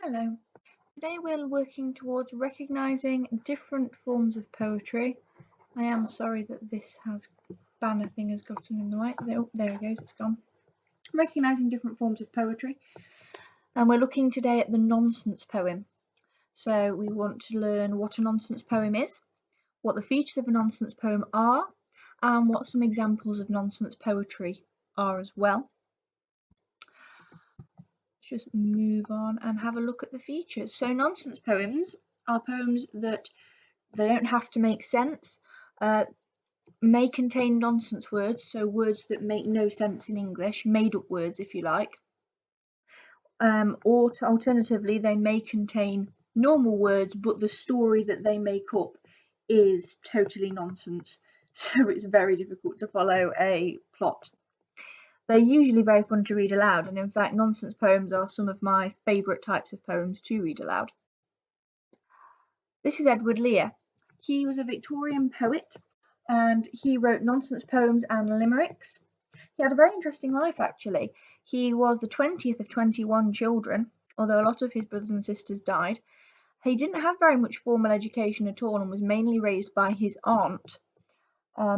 Hello. Today we're working towards recognising different forms of poetry. I am sorry that this banner thing has gotten in the way. Oh, there it goes, it's gone. Recognising different forms of poetry. And we're looking today at the nonsense poem. So we want to learn what a nonsense poem is, what the features of a nonsense poem are, and what some examples of nonsense poetry are as well. Just move on and have a look at the features. So nonsense poems are poems that they don't have to make sense, may contain nonsense words, so words that make no sense in English, made up words if you like, or alternatively they may contain normal words but the story that they make up is totally nonsense, so it's very difficult to follow a plot. They're usually very fun to read aloud, and in fact nonsense poems are some of my favourite types of poems to read aloud. This is Edward Lear. He was a Victorian poet and he wrote nonsense poems and limericks. He had a very interesting life actually. He was the 20th of 21 children, although a lot of his brothers and sisters died. He didn't have very much formal education at all and was mainly raised by his aunt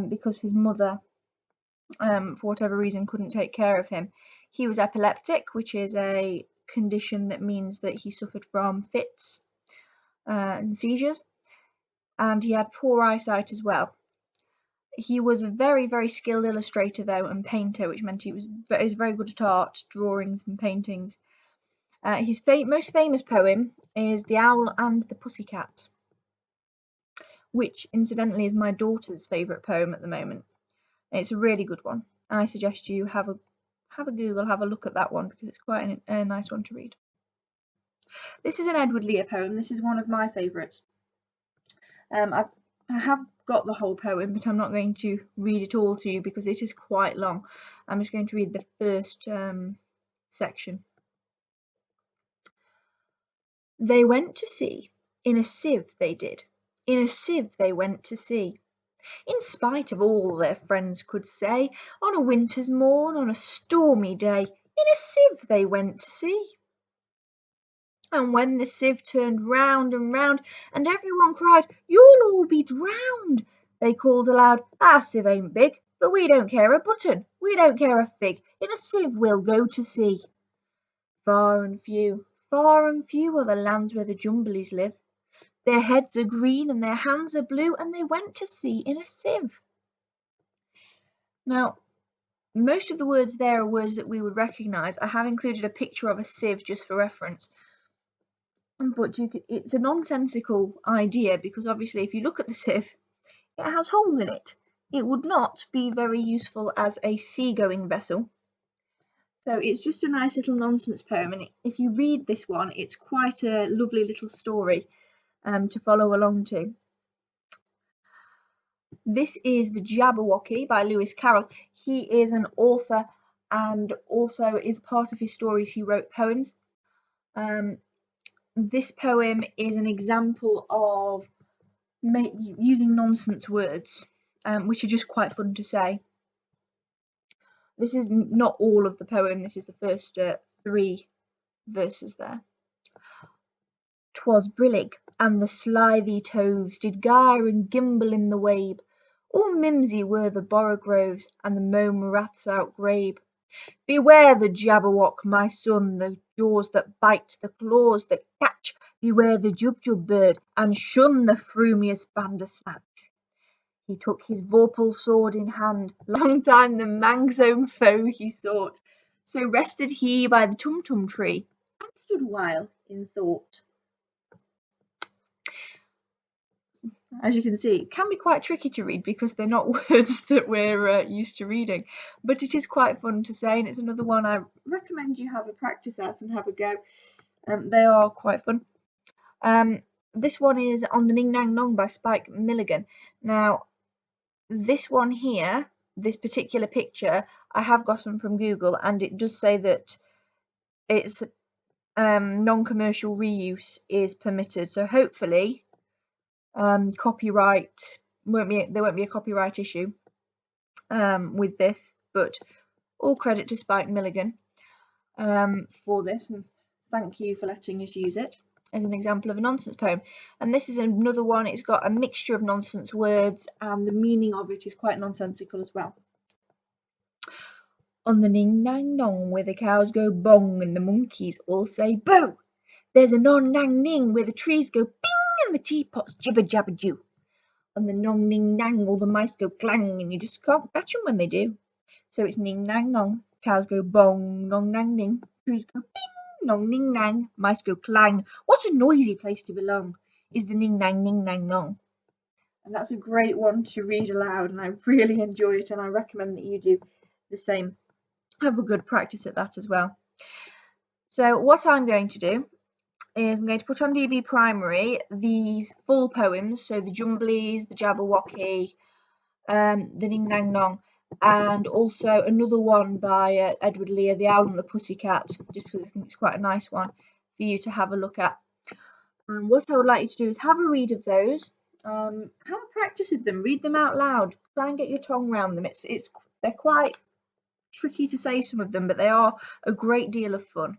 because his mother, for whatever reason, couldn't take care of him. He was epileptic, which is a condition that means that he suffered from fits and seizures, and he had poor eyesight as well. He was a very, very skilled illustrator, though, and painter, which meant he was very good at art, drawings, and paintings. His most famous poem is The Owl and the Pussycat, which, incidentally, is my daughter's favourite poem at the moment. It's a really good one. I suggest you have a Google, have a look at that one, because it's quite a nice one to read. This is an Edward Lear poem. This is one of my favourites. I have got the whole poem, but I'm not going to read it all to you because it is quite long. I'm just going to read the first section. They went to sea, in a sieve they did, in a sieve they went to sea, in spite of all their friends could say, on a winter's morn, on a stormy day, in a sieve they went to sea. And when the sieve turned round and round, and everyone cried, "You'll all be drowned," they called aloud, "Our sieve ain't big, but we don't care a button, we don't care a fig, in a sieve we'll go to sea." Far and few are the lands where the Jumblies live. Their heads are green and their hands are blue, and they went to sea in a sieve. Now, most of the words there are words that we would recognise. I have included a picture of a sieve just for reference. But it's a nonsensical idea because obviously if you look at the sieve, it has holes in it. It would not be very useful as a seagoing vessel. So it's just a nice little nonsense poem, and if you read this one, it's quite a lovely little story to follow along to. This is The Jabberwocky by Lewis Carroll. He is an author, and also is part of his stories he wrote poems. This poem is an example of using nonsense words, which are just quite fun to say. This is not all of the poem, this is the first 3 verses there. "'Twas brillig, and the slithy toves did gyre and gimble in the wabe, all mimsy were the borogoves, and the mome raths outgrabe. Beware the Jabberwock, my son, the jaws that bite, the claws that catch, beware the Jubjub bird, and shun the frumious Bandersnatch. He took his vorpal sword in hand, long time the Manx's own foe he sought, so rested he by the Tumtum tree, and stood awhile in thought." As you can see, it can be quite tricky to read because they're not words that we're used to reading, but it is quite fun to say, and it's another one I recommend you have a practice at and have a go. They are quite fun. This one is On the Ning Nang Nong by Spike Milligan. Now, this one here, this particular picture, I have gotten from Google, and it does say that it's non-commercial reuse is permitted, so hopefully copyright there won't be a copyright issue with this, but all credit to Spike Milligan for this, and Thank you for letting us use it as an example of a nonsense poem. And this is another one. It's got a mixture of nonsense words and the meaning of it is quite nonsensical as well. On the ning nang nong where the cows go bong and the monkeys all say boo, there's a non nang ning where the trees go bing and the teapots jibber jabber joo. On the nong ning nang all the mice go clang and you just can't catch them when they do. So it's ning nang nong, cows go bong, nong nang ning, trees go bing, nong ning nang, mice go clang. What a noisy place to belong is the ning nang nong. And that's a great one to read aloud, and I really enjoy it, and I recommend that you do the same. Have a good practice at that as well. So what I'm going to do is I'm going to put on DB Primary these full poems, so the Jumblies, the Jabberwocky, the Ning Nang Nong, and also another one by Edward Lear, The Owl and the Pussycat, just because I think it's quite a nice one for you to have a look at. And what I would like you to do is have a read of those, have a practice of them, read them out loud, try and get your tongue around them. They're quite tricky to say, some of them, but they are a great deal of fun.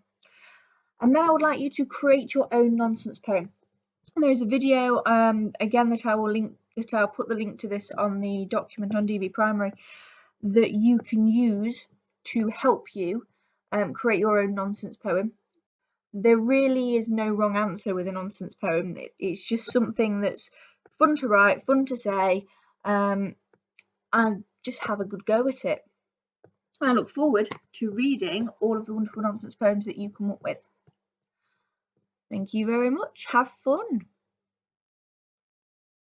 And then I would like you to create your own nonsense poem. And there's a video again that I'll put the link to this on the document on DB Primary that you can use to help you create your own nonsense poem. There really is no wrong answer with a nonsense poem. It's just something that's fun to write, fun to say, and just have a good go at it. I look forward to reading all of the wonderful nonsense poems that you come up with. Thank you very much. Have fun.